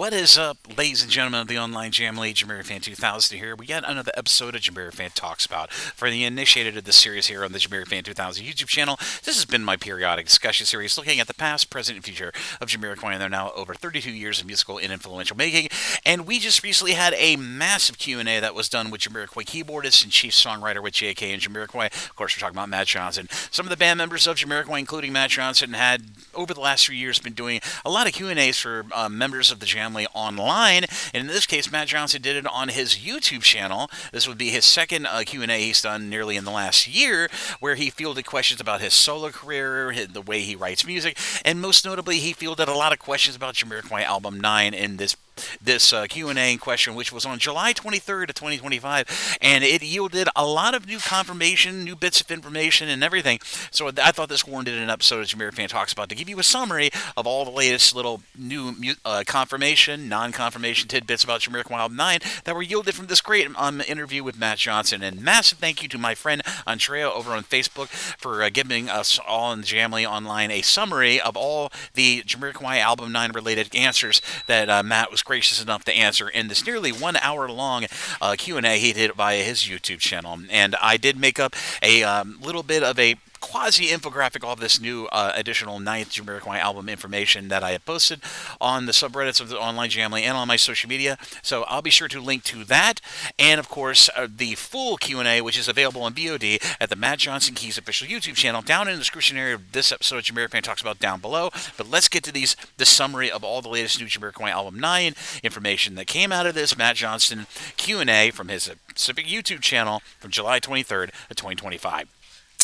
What is up, ladies and gentlemen of the online Jamily? JamiroFan 2000 here. We got another episode of JamiroFan Talks About. For the initiated of this series here on the JamiroFan 2000 YouTube channel, this has been my periodic discussion series looking at the past, present, and future of Jamiroquai and their now over 32 years of musical and influential making. And we just recently had a massive Q&A that was done with Jamiroquai keyboardist and chief songwriter with JK and Jamiroquai. Of course, we're talking about Matt Johnson. Some of the band members of Jamiroquai, including Matt Johnson, had over the last few years been doing a lot of Q&As for members of the Jamily online, and in this case, Matt Johnson did it on his YouTube channel. This would be his second Q&A he's done nearly in the last year, where he fielded questions about his solo career, the way he writes music, and most notably, he fielded a lot of questions about Jamiroquai Album 9 in this Q&A in question, which was on July 23rd of 2025, and it yielded a lot of new confirmation, new bits of information, and everything. So I thought this warranted an episode of JamiroFan Talks About to give you a summary of all the latest little new confirmation, non-confirmation tidbits about Jamiroquai Album 9 that were yielded from this great interview with Matt Johnson. And massive thank you to my friend Andrea over on Facebook for giving us all in the Jamily online a summary of all the Jamiroquai Album 9 related answers that Matt was gracious enough to answer in this nearly 1 hour long Q&A he did via his YouTube channel. And I did make up a little bit of a quasi-infographic of this new additional ninth Jamiroquai album information that I have posted on the subreddits of the online Jamily and on my social media. So I'll be sure to link to that. And of course, the full Q&A, which is available on VOD at the Matt Johnson Keys official YouTube channel, down in the description area of this episode of JamiroFan Talks About down below. But let's get to the summary of all the latest new Jamiroquai Album 9 information that came out of this Matt Johnson Q&A from his specific YouTube channel from July 23rd of 2025.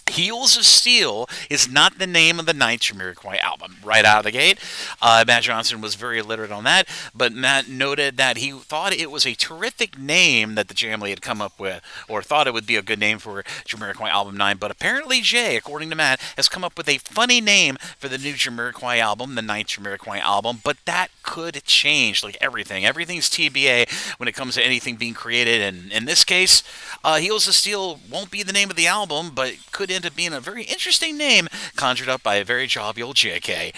Heels of Steel is not the name of the ninth Jamiroquai album. Right out of the gate, Matt Johnson was very illiterate on that, but Matt noted that he thought it was a terrific name that the Jamily had come up with, or thought it would be a good name for Jamiroquai Album 9, but apparently Jay, according to Matt, has come up with a funny name for the new Jamiroquai album, the ninth Jamiroquai album, but that could change, like everything. Everything's TBA when it comes to anything being created, and in this case, Heels of Steel won't be the name of the album, but could end up being a very interesting name conjured up by a very jovial JK.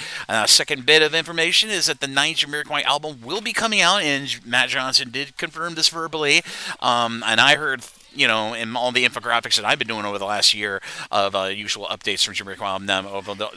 Second bit of information is that the ninth Jamiroquai album will be coming out, and Matt Johnson did confirm this verbally, and I heard, you know, in all the infographics that I've been doing over the last year of usual updates from Jamiroquai Album,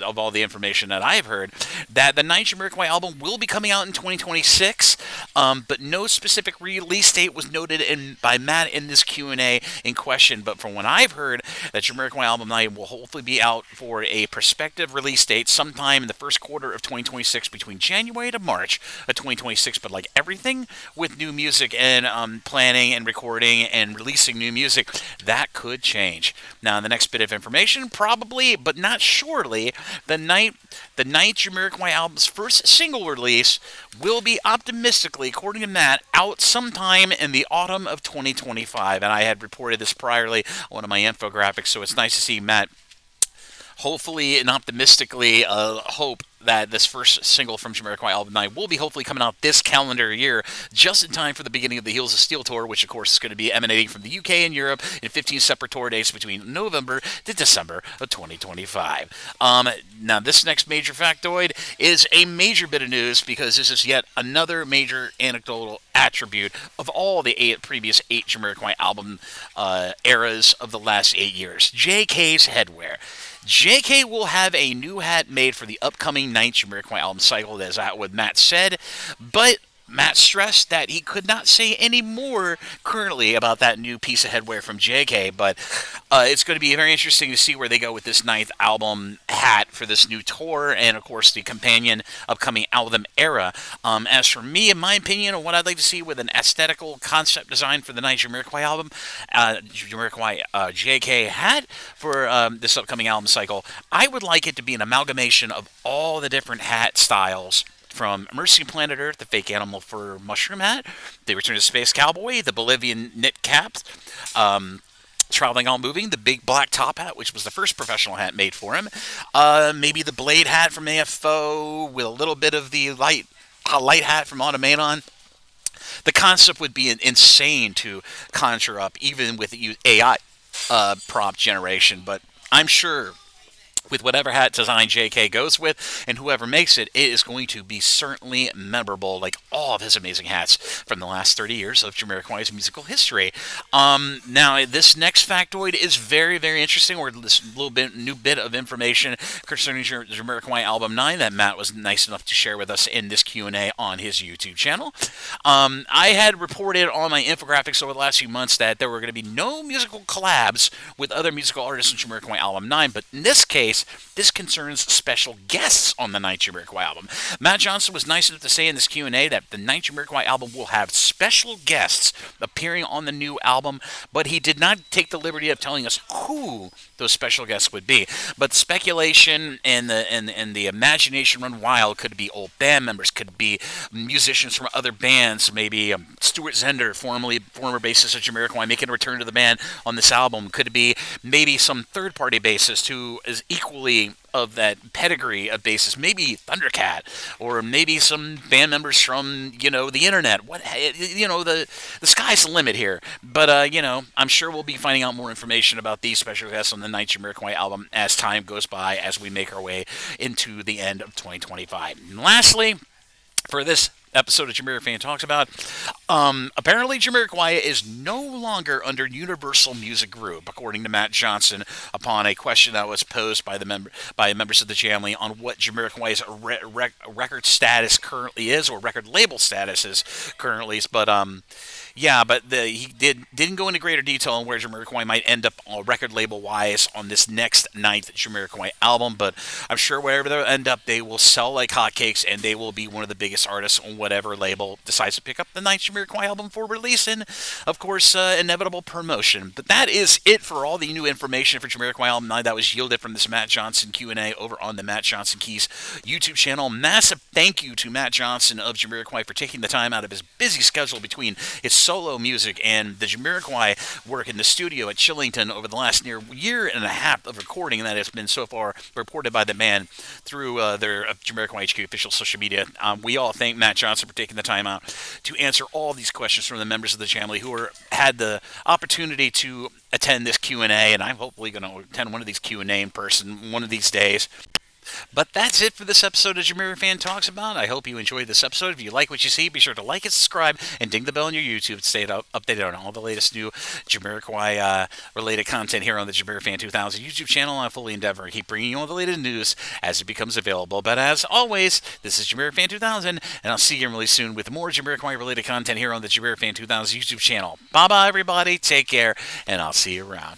of all the information that I've heard, that the ninth Jamiroquai album will be coming out in 2026, but no specific release date was noted by Matt in this Q&A in question. But from what I've heard, that Jamiroquai Album 9 will hopefully be out for a prospective release date sometime in the first quarter of 2026, between January to March of 2026. But like everything with new music and planning and recording and releasing new music, that could change. Now, the next bit of information, probably, but not surely, the ninth Jamiroquai album's first single release will be, optimistically, according to Matt, out sometime in the autumn of 2025. And I had reported this priorly on one of my infographics, so it's nice to see Matt hopefully and optimistically hope that this first single from Jamiroquai Album 9 will be hopefully coming out this calendar year, just in time for the beginning of the Heels of Steel tour, which of course is going to be emanating from the UK and Europe in 15 separate tour dates between November to December of 2025. Now, this next major factoid is a major bit of news, because this is yet another major anecdotal attribute of all the previous 8 Jamiroquai album eras of the last 8 years. JK's headwear. JK will have a new hat made for the upcoming ninth Jamiroquai album cycle, as what Matt said, but Matt stressed that he could not say any more currently about that new piece of headwear from JK, but it's going to be very interesting to see where they go with this ninth album hat for this new tour, and of course the companion upcoming album era. As for me, in my opinion, what I'd like to see with an aesthetical concept design for the ninth Jamiroquai album, Jamiroquai JK hat for this upcoming album cycle, I would like it to be an amalgamation of all the different hat styles, from Mercy Planet Earth, the fake animal fur mushroom hat, the Return to Space Cowboy, the Bolivian knit cap, Traveling All Moving, the big black top hat, which was the first professional hat made for him, maybe the Blade hat from AFO, with a little bit of the light hat from Automaton. The concept would be insane to conjure up, even with AI prompt generation, but I'm sure with whatever hat design JK goes with, and whoever makes it, it is going to be certainly memorable, like all of his amazing hats from the last 30 years of Jamiroquai's musical history. Now, this next factoid is very, very interesting, or this new bit of information concerning Jamiroquai Album 9 that Matt was nice enough to share with us in this Q&A on his YouTube channel. I had reported on my infographics over the last few months that there were going to be no musical collabs with other musical artists on Jamiroquai Album 9, but in this case, this concerns special guests on the ninth Jamiroquai album. Matt Johnson was nice enough to say in this Q&A that the ninth Jamiroquai album will have special guests appearing on the new album, but he did not take the liberty of telling us who those special guests would be. But speculation and the imagination run wild. Could be old band members, could be musicians from other bands, maybe Stuart Zender, former bassist of Jamiroquai, making a return to the band on this album. Could be maybe some third-party bassist who is equally of that pedigree of bassist, maybe Thundercat, or maybe some band members from, the internet. The sky's the limit here. But, I'm sure we'll be finding out more information about these special guests on the ninth Jamiroquai album as time goes by, as we make our way into the end of 2025. And lastly, for this episode of JamiroFan Talks About, apparently Jamiroquai is no longer under Universal Music Group, according to Matt Johnson, upon a question that was posed by members of the Jamley on what Jamiroquai's record status currently is, or record label status is currently. But he didn't go into greater detail on where Jamiroquai might end up record label wise on this next ninth Jamiroquai album. But I'm sure wherever they end up, they will sell like hotcakes, and they will be one of the biggest artists on whatever label decides to pick up the ninth Jamiroquai album for release, and of course inevitable promotion. But that is it for all the new information for Jamiroquai Album 9 that was yielded from this Matt Johnson Q&A over on the Matt Johnson Keys YouTube channel. Massive thank you to Matt Johnson of Jamiroquai for taking the time out of his busy schedule between his solo music and the Jamiroquai work in the studio at Chillington over the last near year and a half of recording that has been so far reported by the band through their Jamiroquai HQ official social media. We all thank Matt Johnson for taking the time out to answer all these questions from the members of the family who had the opportunity to attend this Q&A, and I'm hopefully going to attend one of these Q&A in person one of these days. But that's it for this episode of JamiroFan Talks About. I hope you enjoyed this episode. If you like what you see, be sure to like and subscribe and ding the bell on your YouTube to stay updated on all the latest new Jamiroquai related content here on the JamiroFan 2000 YouTube channel. I fully endeavor to keep bringing you all the latest news as it becomes available. But as always, this is JamiroFan 2000, and I'll see you really soon with more Jamiroquai related content here on the JamiroFan 2000 YouTube channel. Bye-bye, everybody. Take care, and I'll see you around.